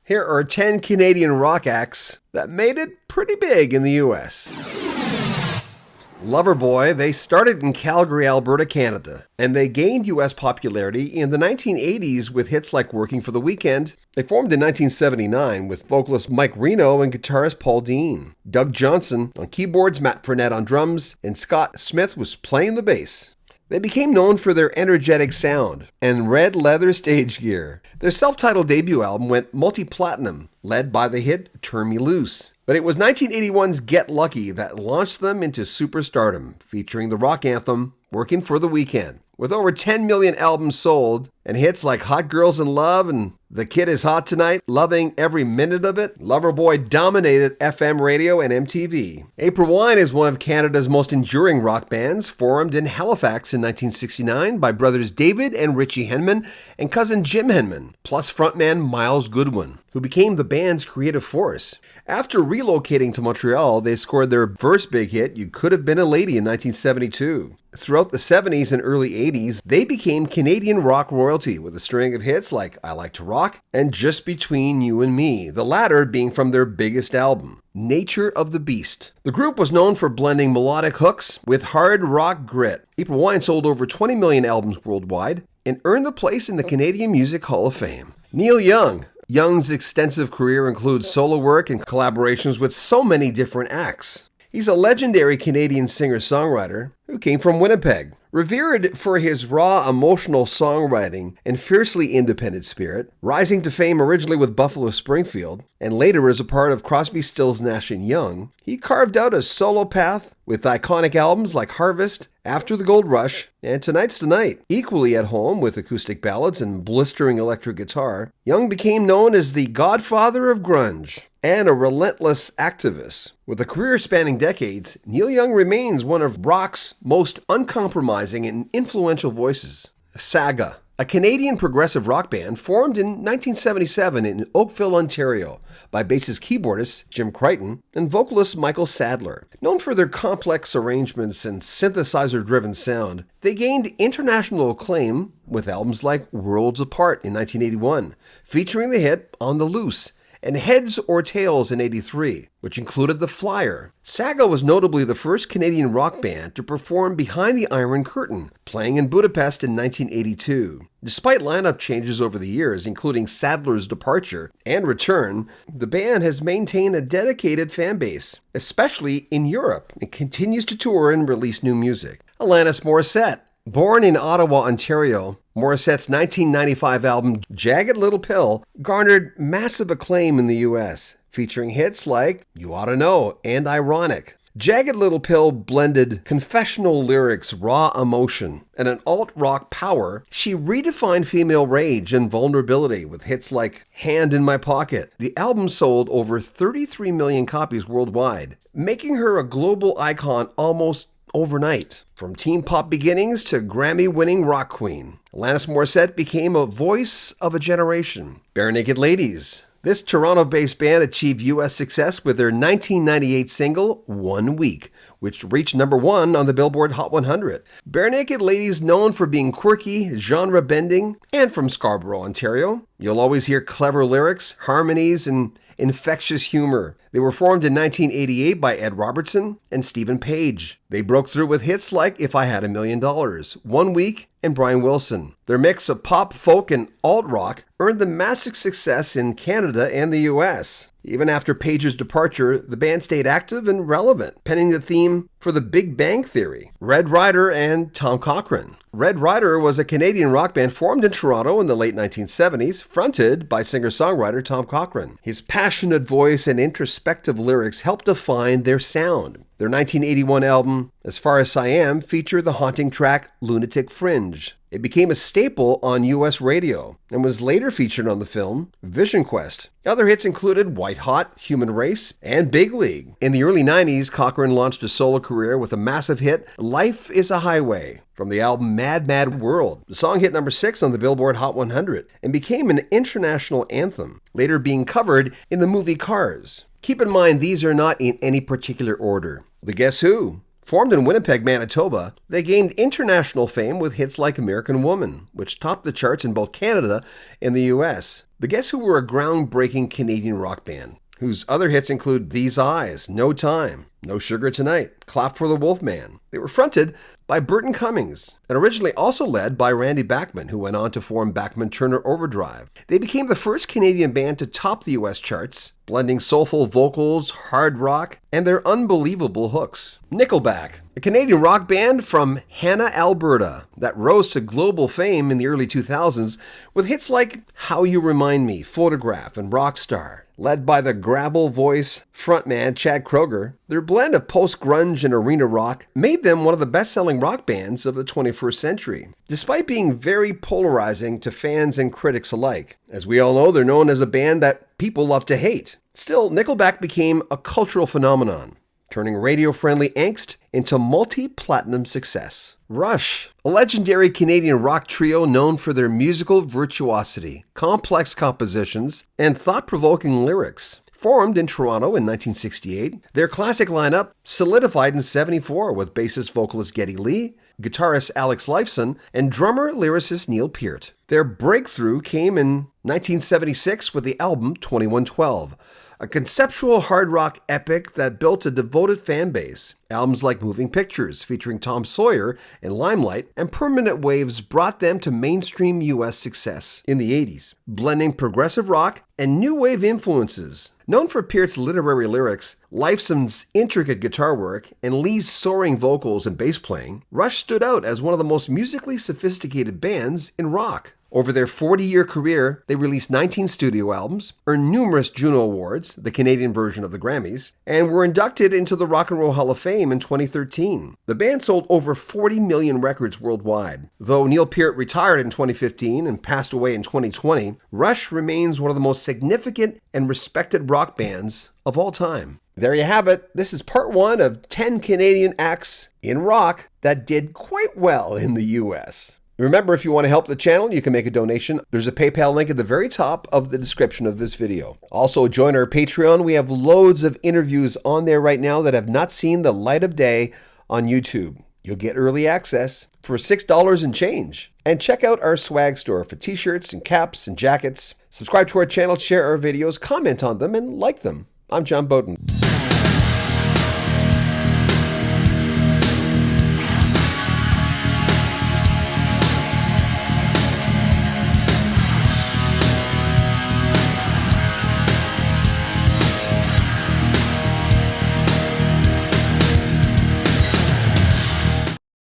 Here are 10 Canadian rock acts that made it pretty big in the US. Loverboy, they started in Calgary, Alberta, Canada, and they gained US popularity in the 1980s with hits like Working for the Weekend. They formed in 1979 with vocalist Mike Reno and guitarist Paul Dean. Doug Johnson on keyboards, Matt Frenette on drums, and Scott Smith was playing the bass. They became known for their energetic sound and red leather stage gear. Their self-titled debut album went multi-platinum, led by the hit Turn Me Loose. But it was 1981's Get Lucky that launched them into superstardom, featuring the rock anthem Working for the Weekend. With over 10 million albums sold and hits like Hot Girls in Love and The Kid Is Hot Tonight, loving every minute of it, Loverboy dominated FM radio and MTV. April Wine is one of Canada's most enduring rock bands, formed in Halifax in 1969 by brothers David and Richie Henman and cousin Jim Henman, plus frontman Miles Goodwin, who became the band's creative force. After relocating to Montreal, they scored their first big hit, You Could Have Been a Lady, in 1972. Throughout the 70s and early 80s, they became Canadian rock royalty with a string of hits like I Like to Rock and Just Between You and Me, the latter being from their biggest album, Nature of the Beast. The group was known for blending melodic hooks with hard rock grit. April Wine sold over 20 million albums worldwide and earned a place in the Canadian Music Hall of Fame. Neil Young. Young's extensive career includes solo work and collaborations with so many different acts. He's a legendary Canadian singer-songwriter who came from Winnipeg. Revered for his raw, emotional songwriting and fiercely independent spirit, rising to fame originally with Buffalo Springfield and later as a part of Crosby, Stills, Nash & Young, he carved out a solo path with iconic albums like Harvest, After the Gold Rush, and Tonight's the Night. Equally at home with acoustic ballads and blistering electric guitar, Young became known as the godfather of grunge and a relentless activist. With a career spanning decades, Neil Young remains one of rock's most uncompromising and influential voices. Saga, a Canadian progressive rock band formed in 1977 in Oakville, Ontario, by bassist keyboardist Jim Crichton and vocalist Michael Sadler. Known for their complex arrangements and synthesizer-driven sound, they gained international acclaim with albums like Worlds Apart in 1981, featuring the hit On the Loose, and Heads or Tails in '83, which included The Flyer. Saga was notably the first Canadian rock band to perform behind the Iron Curtain, playing in Budapest in 1982. Despite lineup changes over the years, including Sadler's departure and return, the band has maintained a dedicated fan base, especially in Europe, and continues to tour and release new music. Alanis Morissette. Born in Ottawa, Ontario, Morissette's 1995 album Jagged Little Pill garnered massive acclaim in the US, featuring hits like You Oughta Know and Ironic. Jagged Little Pill blended confessional lyrics, raw emotion, and an alt-rock power. She redefined female rage and vulnerability with hits like Hand in My Pocket. The album sold over 33 million copies worldwide, making her a global icon almost overnight. From teen pop beginnings to Grammy-winning rock queen, Alanis Morissette became a voice of a generation. Bare Naked Ladies. This Toronto-based band achieved U.S. success with their 1998 single, 1 Week, which reached number 1 on the Billboard Hot 100. Bare Naked Ladies, known for being quirky, genre-bending, and from Scarborough, Ontario. You'll always hear clever lyrics, harmonies, and infectious humor. They were formed in 1988 by Ed Robertson and Stephen Page. They broke through with hits like If I Had $1 Million, 1 Week, and Brian Wilson. Their mix of pop, folk, and alt-rock earned them massive success in Canada and the US. Even after Page's departure, the band stayed active and relevant, penning the theme for The Big Bang Theory, Red Rider, and Tom Cochrane. Red Rider was a Canadian rock band formed in Toronto in the late 1970s, fronted by singer-songwriter Tom Cochrane. His passionate voice and introspective lyrics helped define their sound. Their 1981 album, As Far As I Am, featured the haunting track Lunatic Fringe. It became a staple on U.S. radio and was later featured on the film Vision Quest. Other hits included White Hot, Human Race, and Big League. In the early 90s, Cochrane launched a solo career with a massive hit, Life is a Highway, from the album Mad Mad World. The song hit number 6 on the Billboard Hot 100 and became an international anthem, later being covered in the movie Cars. Keep in mind, these are not in any particular order. The Guess Who Formed in Winnipeg, Manitoba, they gained international fame with hits like American Woman, which topped the charts in both Canada and the US. But guess who were a groundbreaking Canadian rock band, whose other hits include These Eyes, No Time, No Sugar Tonight, Clap for the Wolfman. They were fronted by Burton Cummings, and originally also led by Randy Bachman, who went on to form Bachman Turner Overdrive. They became the first Canadian band to top the US charts, blending soulful vocals, hard rock, and their unbelievable hooks. Nickelback, a Canadian rock band from Hanna, Alberta, that rose to global fame in the early 2000s with hits like How You Remind Me, Photograph, and Rockstar. Led by the gravel voice frontman Chad Kroeger, their blend of post-grunge and arena rock made them one of the best-selling rock bands of the 21st century, despite being very polarizing to fans and critics alike. As we all know, they're known as a band that people love to hate. Still, Nickelback became a cultural phenomenon, turning radio-friendly angst into multi-platinum success. Rush, a legendary Canadian rock trio known for their musical virtuosity, complex compositions, and thought-provoking lyrics. Formed in Toronto in 1968, their classic lineup solidified in 74 with bassist vocalist Geddy Lee, guitarist Alex Lifeson, and drummer-lyricist Neil Peart. Their breakthrough came in 1976 with the album 2112, a conceptual hard rock epic that built a devoted fan base. Albums like Moving Pictures, featuring Tom Sawyer and Limelight, and Permanent Waves brought them to mainstream US success in the 80s, blending progressive rock and new wave influences. Known for Peart's literary lyrics, Lifeson's intricate guitar work, and Lee's soaring vocals and bass playing, Rush stood out as one of the most musically sophisticated bands in rock. Over their 40-year career, they released 19 studio albums, earned numerous Juno Awards, the Canadian version of the Grammys, and were inducted into the Rock and Roll Hall of Fame in 2013. The band sold over 40 million records worldwide. Though Neil Peart retired in 2015 and passed away in 2020, Rush remains one of the most significant and respected rock bands of all time. There you have it. This is part 1 of 10 Canadian acts in rock that did quite well in the US. Remember, if you want to help the channel, you can make a donation. There's a PayPal link at the very top of the description of this video. Also, join our Patreon. We have loads of interviews on there right now that have not seen the light of day on YouTube. You'll get early access for $6 and change. And check out our swag store for t-shirts and caps and jackets. Subscribe to our channel, share our videos, comment on them, and like them. I'm John Bowden.